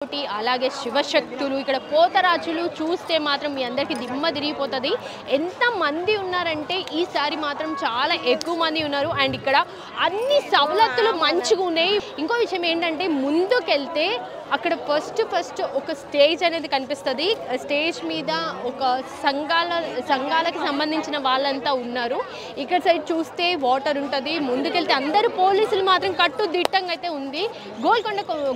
అలాగే శివశక్తులు ఇక్కడ పోతరాజులు చూస్తే మాత్రం మీ అందరికీ దిమ్మ తిరిగిపోతుంది. ఎంత మంది ఉన్నారంటే ఈసారి మాత్రం చాలా ఎక్కువ మంది ఉన్నారు. అండ్ ఇక్కడ అన్ని సవలతులు మంచిగా ఉన్నాయి. ఇంకో విషయం ఏంటంటే ముందుకెళ్తే అక్కడ ఫస్ట్ ఒక స్టేజ్ అనేది కనిపిస్తుంది. స్టేజ్ మీద ఒక సంఘాలకు సంబంధించిన వాళ్ళంతా ఉన్నారు. ఇక్కడ సైడ్ చూస్తే వాటర్ ఉంటుంది. ముందుకెళ్తే అందరూ పోలీసులు మాత్రం కట్టుదిట్టంగా అయితే ఉంది.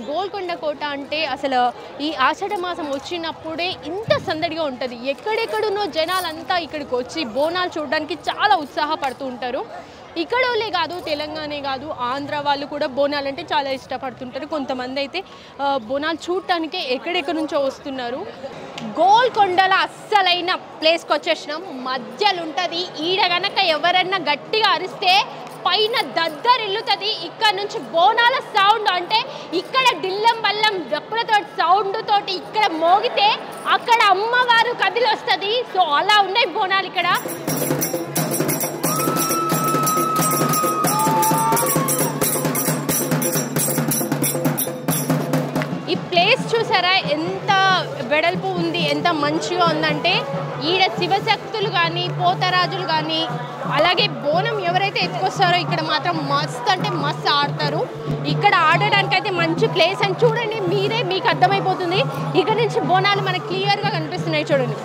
గోల్కొండ కోట అంటే అసలు ఈ ఆషాఢ మాసం వచ్చినప్పుడే ఇంత సందడిగా ఉంటుంది. ఎక్కడెక్కడున్నో జనాలంతా ఇక్కడికి వచ్చి బోనాలు చూడడానికి చాలా ఉత్సాహపడుతూ ఉంటారు. ఇక్కడోళ్ళే కాదు, తెలంగాణే కాదు, ఆంధ్ర వాళ్ళు కూడా బోనాలు అంటే చాలా ఇష్టపడుతుంటారు. కొంతమంది అయితే బోనాలు చూడటానికే ఎక్కడెక్కడి నుంచో వస్తున్నారు. గోల్కొండలో అస్సలైన ప్లేస్కి వచ్చేసినాం. మధ్యలో ఉంటుంది. ఈడ గనక ఎవరన్నా గట్టిగా అరిస్తే పైన దద్దరిల్లుతుంది. ఇక్కడ నుంచి బోనాల సౌండ్ అంటే ఇక్కడ డిల్లం బల్లం దప్పులతో సౌండ్ తోటి ఇక్కడ మోగితే అక్కడ అమ్మవారు కదిలి వస్తుంది. సో అలా ఉన్నాయి బోనాలు ఇక్కడ. ఈ ప్లేస్ చూసారా ఎంత వెడల్పు ఉంది, ఎంత మంచిగా ఉందంటే ఈడ శివశక్తులు కానీ పోతరాజులు కానీ అలాగే బోనం ఎవరైతే ఎత్తుకొస్తారో ఇక్కడ మాత్రం మస్త్ అంటే మస్త్ ఆడతారు. ఇక్కడ ఆడడానికి అయితే మంచి ప్లేస్ అని చూడండి, మీకు అర్థమైపోతుంది. ఇక్కడ నుంచి బోనాలు మనకు క్లియర్గా కనిపిస్తున్నాయి చూడండి.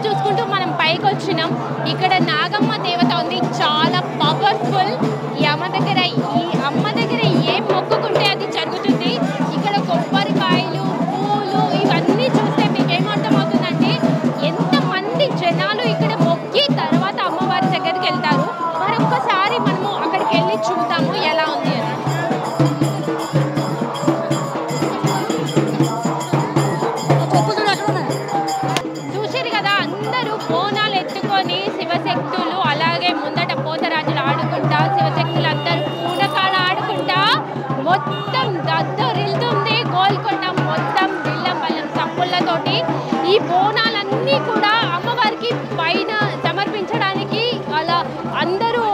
చూసుకుంటూ మనం పైకి వచ్చినాం. ఇక్కడ నాగమ్మ దేవత ఉంది, చాలా పవర్ఫుల్. ఈ అమ్మ దగ్గర ఏం మొక్కుకుంటే అది జరుగుతుంది. ఇక్కడ కొబ్బరికాయలు, పూలు ఇవన్నీ చూస్తే మీకు ఏమర్థమవుతుందంటే ఎంతమంది జనాలు ఇక్కడ మొక్కి తర్వాత అమ్మవారి దగ్గరికి వెళ్తారు. మరొక్కసారి మనము అక్కడికి వెళ్ళి చూద్దాము ఎలా ఉంది అని. బోనాలు ఎత్తుకొని శివశక్తులు అలాగే ముందట పోతరాజులు ఆడుకుంటా, శివశక్తులు అందరూ పూనకాలు ఆడుకుంటా మొత్తం దద్దరిల్లుతుంది గోల్కొండ. మొత్తం బిల్లం బల్లం సప్పులతోటి ఈ బోనాలన్నీ కూడా అమ్మవారికి పైన సమర్పించడానికి అలా అందరూ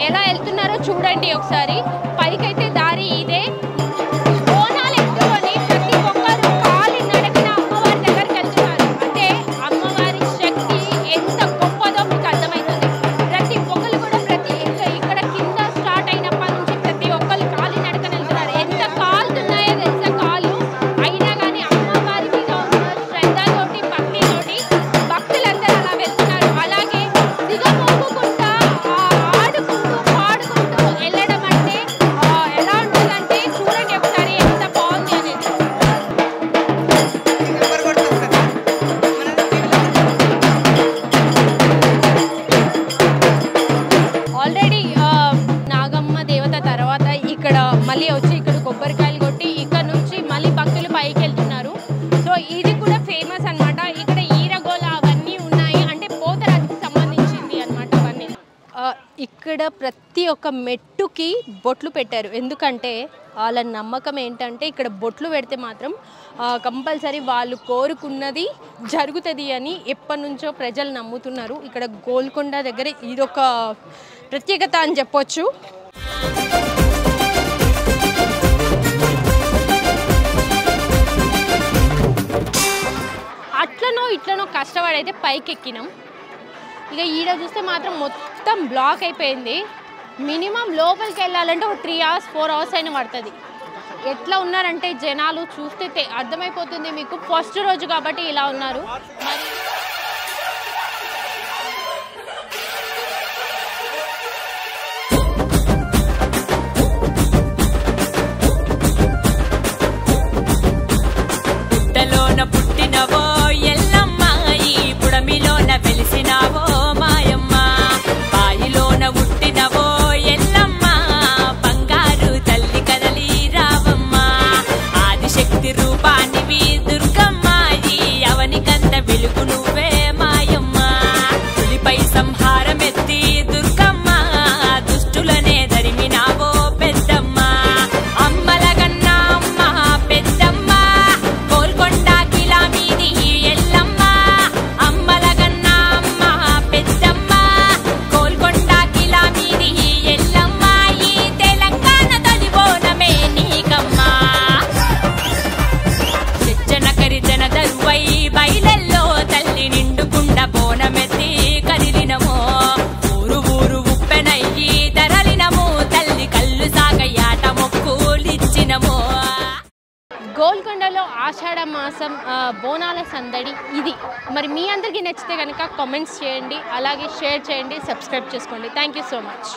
ఎలా వెళ్తున్నారో చూడండి ఒకసారి. పైకైతే దారి ఇదే. బోనాలు ఎత్తుకొని ప్రతి ఒక్కరు కాలి నడకన అమ్మవారి దగ్గరికి వెళ్తున్నారు. అంటే అమ్మవారి శక్తి ఎంత గొప్పదో మీకు అర్థమవుతుంది. ప్రతి ఒక్కరు కూడా ఇక్కడ కింద స్టార్ట్ అయినప్పటి నుంచి ప్రతి ఒక్కరు కాలి నడకన వెళ్తున్నారు. ఎంత కాలుతున్నాయో తెలుసా కాళ్ళు. అయినా కానీ అమ్మవారి మీద ఉన్న శ్రద్ధతోటి భక్తితోటి భక్తులందరూ అలా వెళ్తున్నారు. అలాగే దిగమోగుకుంటా ఆడుకుంటూ పాడుకుంటూ వెళ్ళడం అంటే ఎలా ఉంటుందంటే చూడండి ఒకసారి ఎంత బాగుంది అనేది. ఆల్రెడీ నాగమ్మ దేవత తర్వాత ఇక్కడ మళ్ళీ వచ్చి ఇక్కడ కొబ్బరికాయలు కొట్టి ఇక్కడ నుంచి మళ్ళీ భక్తులు పైకి వెళ్తున్నారు. సో ఇది కూడా ఫేమస్ అన్నమాట. ఇక్కడ ఈరగోల అవన్నీ ఉన్నాయి, అంటే పోతరాజుకి సంబంధించింది అన్నమాట అవన్నీ. ఇక్కడ ప్రతి ఒక్క మెట్టుకి బొట్లు పెట్టారు. ఎందుకంటే వాళ్ళ నమ్మకం ఏంటంటే ఇక్కడ బొట్లు పెడితే మాత్రం కంపల్సరీ వాళ్ళు కోరుకున్నది జరుగుతుంది అని ఎప్పటి నుంచో ప్రజలు నమ్ముతున్నారు. ఇక్కడ గోల్కొండ దగ్గర ఇదొక ప్రత్యేకత అని చెప్పొచ్చు. ఇట్లనో కష్టపడైతే పైకి ఎక్కినాం. ఇక ఈడ చూస్తే మాత్రం మొత్తం బ్లాక్ అయిపోయింది. మినిమం లోపలికి వెళ్ళాలంటే ఒక 3 hours 4 hours అయినా పడుతుంది. ఎట్లా ఉన్నారంటే జనాలు చూస్తే అర్థమైపోతుంది మీకు. ఫస్ట్ రోజు కాబట్టి ఇలా ఉన్నారు. పుట్టినవో ఎల్లమ్మ, ఈ పుడమిలోన వెలిసినావో మాయమ్మ, బాయిలోన పుట్టినవో ఎల్లమ్మ, బంగారు తల్లి కదలిరా ఆషాఢ మాసం బోనాల సందడి ఇది. మరి మీ అందరికీ నచ్చితే కనుక కామెంట్స్ చేయండి, అలాగే షేర్ చేయండి, సబ్స్క్రైబ్ చేసుకోండి. Thank you so much.